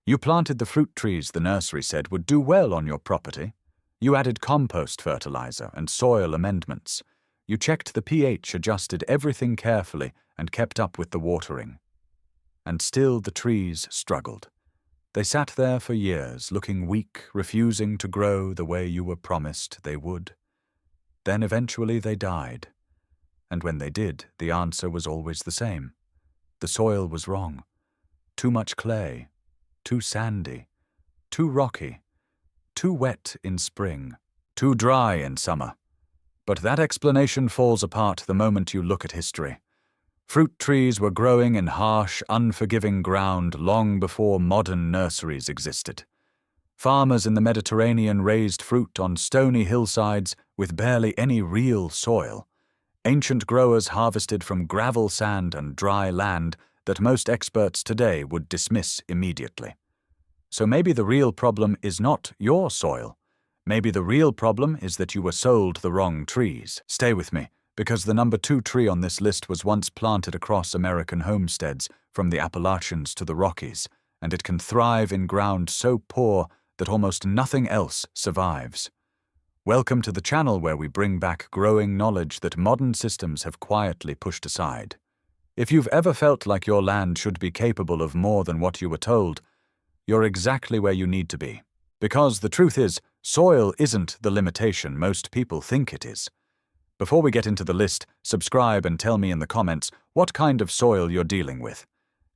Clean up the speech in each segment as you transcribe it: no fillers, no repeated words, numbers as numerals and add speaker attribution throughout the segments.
Speaker 1: You planted the fruit trees the nursery said would do well on your property. You added compost fertilizer and soil amendments. You checked the pH, adjusted everything carefully, and kept up with the watering. And still the trees struggled. They sat there for years, looking weak, refusing to grow the way you were promised they would. Then eventually they died. And when they did, the answer was always the same. The soil was wrong. Too much clay, too sandy, too rocky, too wet in spring, too dry in summer. But that explanation falls apart the moment you look at history. Fruit trees were growing in harsh, unforgiving ground long before modern nurseries existed. Farmers in the Mediterranean raised fruit on stony hillsides with barely any real soil. Ancient growers harvested from gravel, sand, and dry land that most experts today would dismiss immediately. So maybe the real problem is not your soil. Maybe the real problem is that you were sold the wrong trees. Stay with me, because the number 2 tree on this list was once planted across American homesteads from the Appalachians to the Rockies, and it can thrive in ground so poor that almost nothing else survives. Welcome to the channel where we bring back growing knowledge that modern systems have quietly pushed aside. If you've ever felt like your land should be capable of more than what you were told, you're exactly where you need to be. Because the truth is, soil isn't the limitation most people think it is. Before we get into the list, subscribe and tell me in the comments what kind of soil you're dealing with.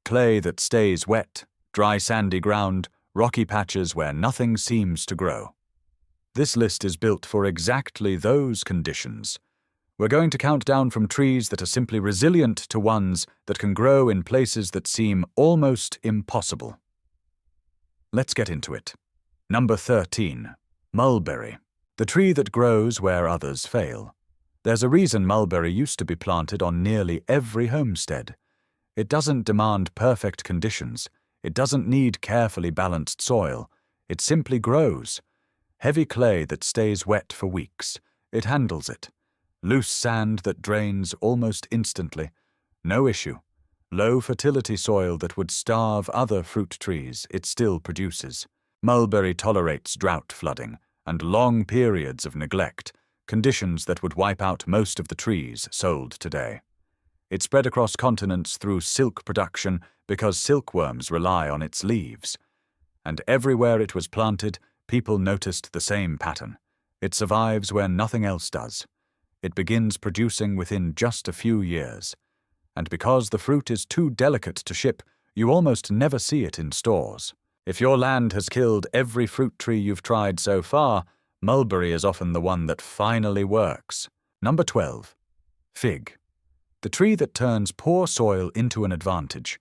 Speaker 1: Clay that stays wet, dry sandy ground, rocky patches where nothing seems to grow. This list is built for exactly those conditions. We're going to count down from trees that are simply resilient to ones that can grow in places that seem almost impossible. Let's get into it. Number 13. Mulberry. The tree that grows where others fail. There's a reason mulberry used to be planted on nearly every homestead. It doesn't demand perfect conditions. It doesn't need carefully balanced soil. It simply grows. Heavy clay that stays wet for weeks. It handles it. Loose sand that drains almost instantly. No issue. Low fertility soil that would starve other fruit trees. It still produces. Mulberry tolerates drought flooding and long periods of neglect, conditions that would wipe out most of the trees sold today. It spread across continents through silk production because silkworms rely on its leaves. And everywhere it was planted, people noticed the same pattern. It survives where nothing else does. It begins producing within just a few years. And because the fruit is too delicate to ship, you almost never see it in stores. If your land has killed every fruit tree you've tried so far, mulberry is often the one that finally works. Number 12. Fig. The tree that turns poor soil into an advantage.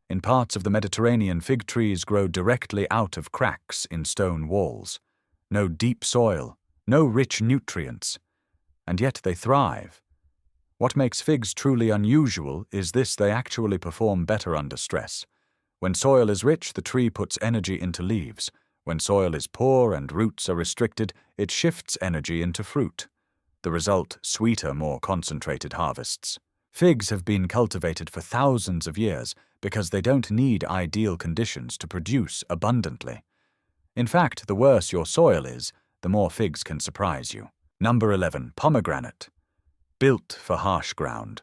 Speaker 1: In parts of the Mediterranean, fig trees grow directly out of cracks in stone walls. No deep soil, no rich nutrients. And yet they thrive. What makes figs truly unusual is this: they actually perform better under stress. When soil is rich, the tree puts energy into leaves. When soil is poor and roots are restricted, it shifts energy into fruit. The result, sweeter, more concentrated harvests. Figs have been cultivated for thousands of years because they don't need ideal conditions to produce abundantly. In fact, the worse your soil is, the more figs can surprise you. Number 11. Pomegranate. Built for harsh ground.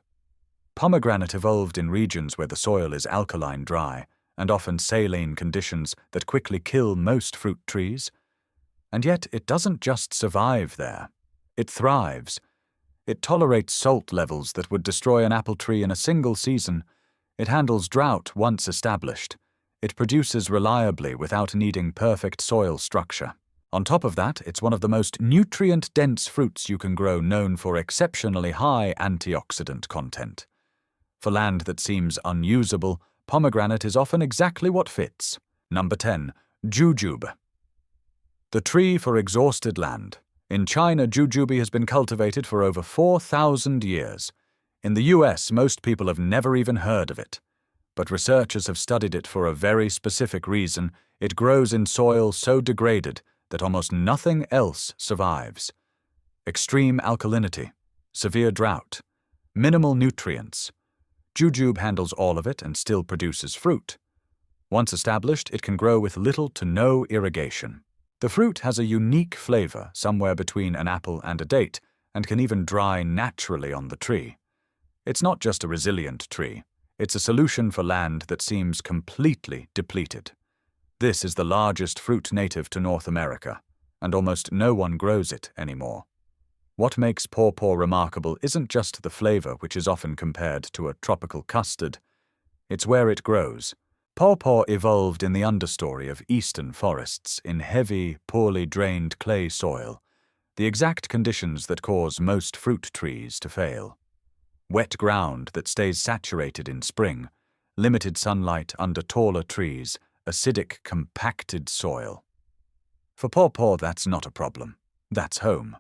Speaker 1: Pomegranate evolved in regions where the soil is alkaline dry, and often saline conditions that quickly kill most fruit trees. And yet it doesn't just survive there. It thrives. It tolerates salt levels that would destroy an apple tree in a single season. It handles drought once established. It produces reliably without needing perfect soil structure. On top of that, it's one of the most nutrient-dense fruits you can grow, known for exceptionally high antioxidant content. For land that seems unusable, pomegranate is often exactly what fits. Number 10. Jujube. The tree for exhausted land. In China, jujube has been cultivated for over 4,000 years. In the US, most people have never even heard of it. But researchers have studied it for a very specific reason. It grows in soil so degraded that almost nothing else survives. Extreme alkalinity, severe drought, minimal nutrients. Jujube handles all of it and still produces fruit. Once established, it can grow with little to no irrigation. The fruit has a unique flavor, somewhere between an apple and a date, and can even dry naturally on the tree. It's not just a resilient tree, it's a solution for land that seems completely depleted. This is the largest fruit native to North America, and almost no one grows it anymore. What makes pawpaw remarkable isn't just the flavor, which is often compared to a tropical custard. It's where it grows. Pawpaw evolved in the understory of eastern forests, in heavy, poorly drained clay soil, the exact conditions that cause most fruit trees to fail. Wet ground that stays saturated in spring, limited sunlight under taller trees, acidic, compacted soil. For pawpaw, that's not a problem. That's home.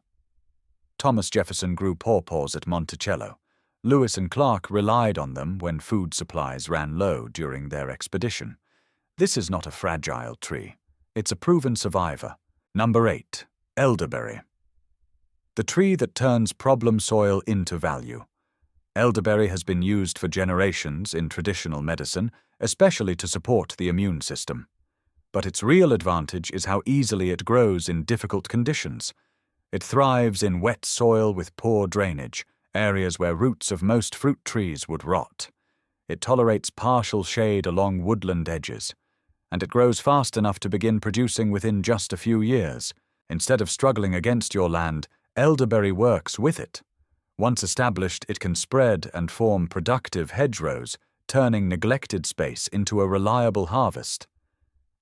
Speaker 1: Thomas Jefferson grew pawpaws at Monticello. Lewis and Clark relied on them when food supplies ran low during their expedition. This is not a fragile tree. It's a proven survivor. Number 8. Elderberry. The tree that turns problem soil into value. Elderberry has been used for generations in traditional medicine, especially to support the immune system. But its real advantage is how easily it grows in difficult conditions. It thrives in wet soil with poor drainage, areas where roots of most fruit trees would rot. It tolerates partial shade along woodland edges, and it grows fast enough to begin producing within just a few years. Instead of struggling against your land, elderberry works with it. Once established, it can spread and form productive hedgerows, turning neglected space into a reliable harvest.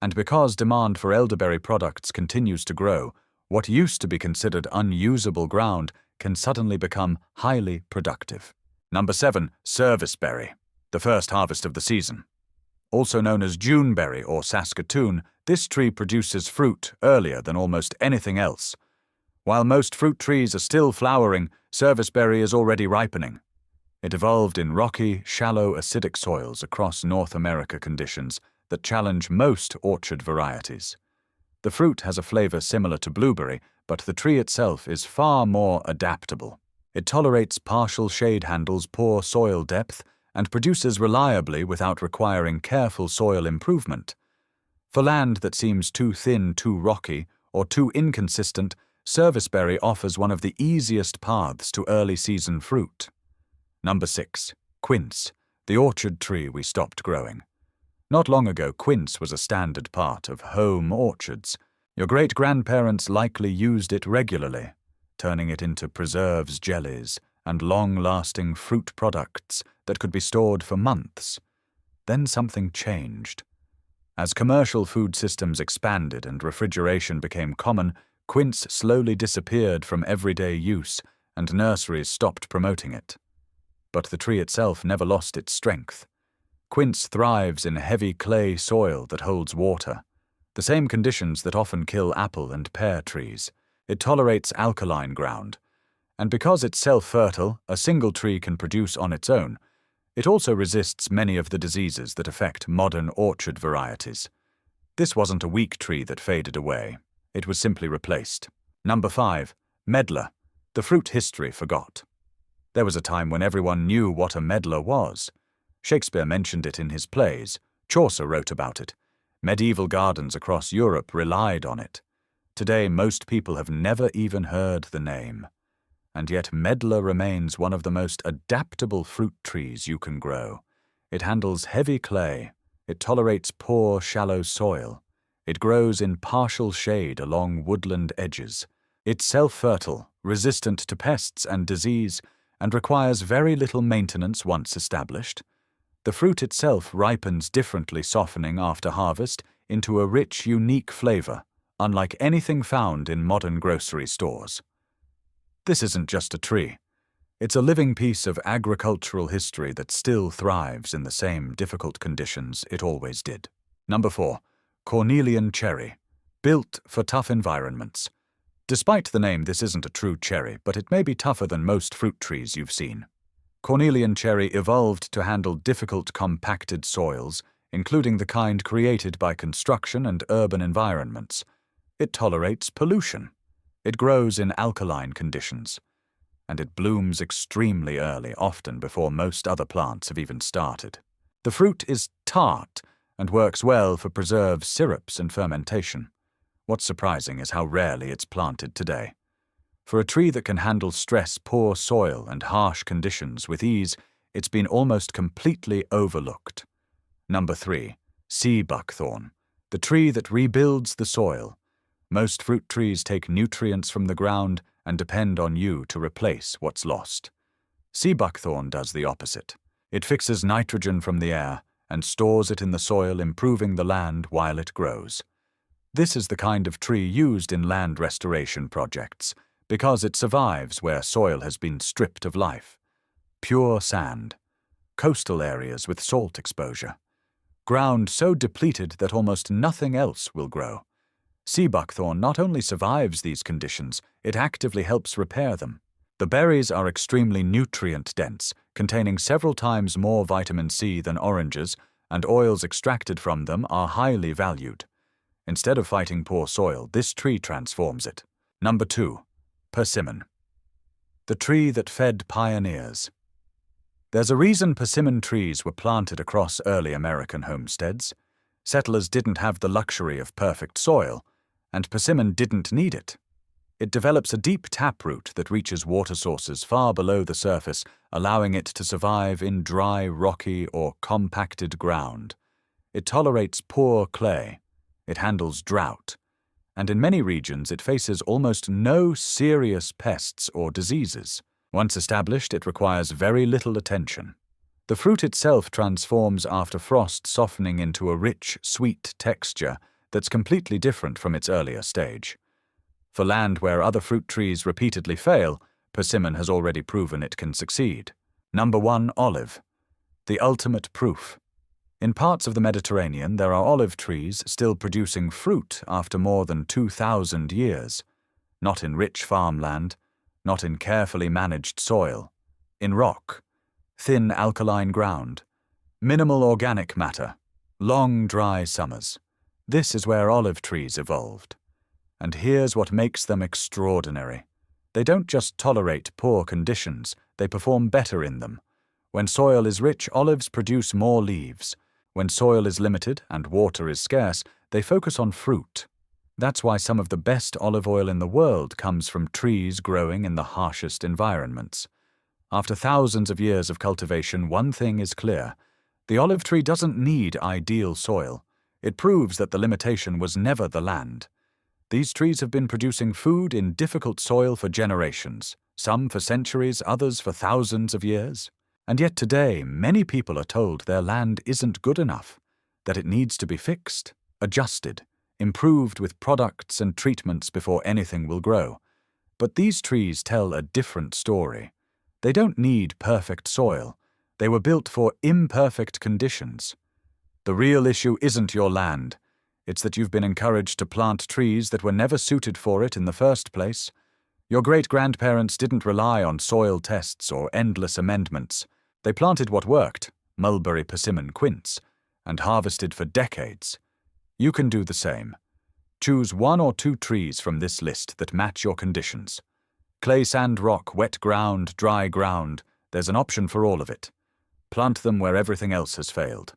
Speaker 1: And because demand for elderberry products continues to grow, what used to be considered unusable ground can suddenly become highly productive. Number 7. Serviceberry, the first harvest of the season. Also known as Juneberry or Saskatoon, this tree produces fruit earlier than almost anything else. While most fruit trees are still flowering, serviceberry is already ripening. It evolved in rocky, shallow, acidic soils across North America conditions that challenge most orchard varieties. The fruit has a flavor similar to blueberry, but the tree itself is far more adaptable. It tolerates partial shade handles, poor soil depth, and produces reliably without requiring careful soil improvement. For land that seems too thin, too rocky, or too inconsistent, serviceberry offers one of the easiest paths to early season fruit. Number 6. Quince, the orchard tree we stopped growing. Not long ago, quince was a standard part of home orchards. Your great-grandparents likely used it regularly, turning it into preserves, jellies, and long-lasting fruit products that could be stored for months. Then something changed. As commercial food systems expanded and refrigeration became common, quince slowly disappeared from everyday use, and nurseries stopped promoting it. But the tree itself never lost its strength. Quince thrives in heavy clay soil that holds water, the same conditions that often kill apple and pear trees. It tolerates alkaline ground, and because it's self-fertile, a single tree can produce on its own. It also resists many of the diseases that affect modern orchard varieties. This wasn't a weak tree that faded away. It was simply replaced. Number 5. Medlar, the fruit history forgot. There was a time when everyone knew what a medlar was. Shakespeare mentioned it in his plays. Chaucer wrote about it. Medieval gardens across Europe relied on it. Today, most people have never even heard the name. And yet medlar remains one of the most adaptable fruit trees you can grow. It handles heavy clay. It tolerates poor, shallow soil. It grows in partial shade along woodland edges. It's self-fertile, resistant to pests and disease, and requires very little maintenance once established. The fruit itself ripens differently, softening after harvest into a rich, unique flavor, unlike anything found in modern grocery stores. This isn't just a tree. It's a living piece of agricultural history that still thrives in the same difficult conditions it always did. Number 4. Cornelian cherry, built for tough environments. Despite the name, this isn't a true cherry, but it may be tougher than most fruit trees you've seen. Cornelian cherry evolved to handle difficult compacted soils, including the kind created by construction and urban environments. It tolerates pollution. It grows in alkaline conditions. And it blooms extremely early, often before most other plants have even started. The fruit is tart and works well for preserves, syrups, and fermentation. What's surprising is how rarely it's planted today. For a tree that can handle stress, poor soil, and harsh conditions with ease, it's been almost completely overlooked. Number 3. Seabuckthorn, the tree that rebuilds the soil. Most fruit trees take nutrients from the ground and depend on you to replace what's lost. Seabuckthorn does the opposite. It fixes nitrogen from the air and stores it in the soil, improving the land while it grows. This is the kind of tree used in land restoration projects because it survives where soil has been stripped of life. Pure sand, coastal areas with salt exposure, ground so depleted that almost nothing else will grow. Seabuckthorn not only survives these conditions, it actively helps repair them. The berries are extremely nutrient-dense, containing several times more vitamin C than oranges, and oils extracted from them are highly valued. Instead of fighting poor soil, this tree transforms it. Number 2. Persimmon, the tree that fed pioneers. There's a reason persimmon trees were planted across early American homesteads. Settlers didn't have the luxury of perfect soil, and persimmon didn't need it. It develops a deep taproot that reaches water sources far below the surface, allowing it to survive in dry, rocky, or compacted ground. It tolerates poor clay. It handles drought. And in many regions it faces almost no serious pests or diseases. Once established, it requires very little attention. The fruit itself transforms after frost, softening into a rich, sweet texture that's completely different from its earlier stage. For land where other fruit trees repeatedly fail, persimmon has already proven it can succeed. Number 1. Olive, the ultimate proof. In parts of the Mediterranean, there are olive trees still producing fruit after more than 2,000 years. Not in rich farmland, not in carefully managed soil. In rock, thin alkaline ground, minimal organic matter, long dry summers. This is where olive trees evolved. And here's what makes them extraordinary. They don't just tolerate poor conditions, they perform better in them. When soil is rich, olives produce more leaves. When soil is limited and water is scarce, they focus on fruit. That's why some of the best olive oil in the world comes from trees growing in the harshest environments. After thousands of years of cultivation, one thing is clear. The olive tree doesn't need ideal soil. It proves that the limitation was never the land. These trees have been producing food in difficult soil for generations, some for centuries, others for thousands of years. And yet today, many people are told their land isn't good enough, that it needs to be fixed, adjusted, improved with products and treatments before anything will grow. But these trees tell a different story. They don't need perfect soil. They were built for imperfect conditions. The real issue isn't your land. It's that you've been encouraged to plant trees that were never suited for it in the first place. Your great-grandparents didn't rely on soil tests or endless amendments. They planted what worked, Mulberry, persimmon, quince, and harvested for decades. You can do the same. Choose 1 or 2 trees from this list that match your conditions. Clay, sand, rock, wet ground, dry ground, there's an option for all of it. Plant them where everything else has failed.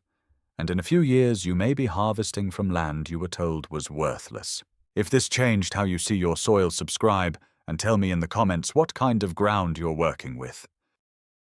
Speaker 1: And in a few years you may be harvesting from land you were told was worthless. If this changed how you see your soil, subscribe and tell me in the comments what kind of ground you're working with.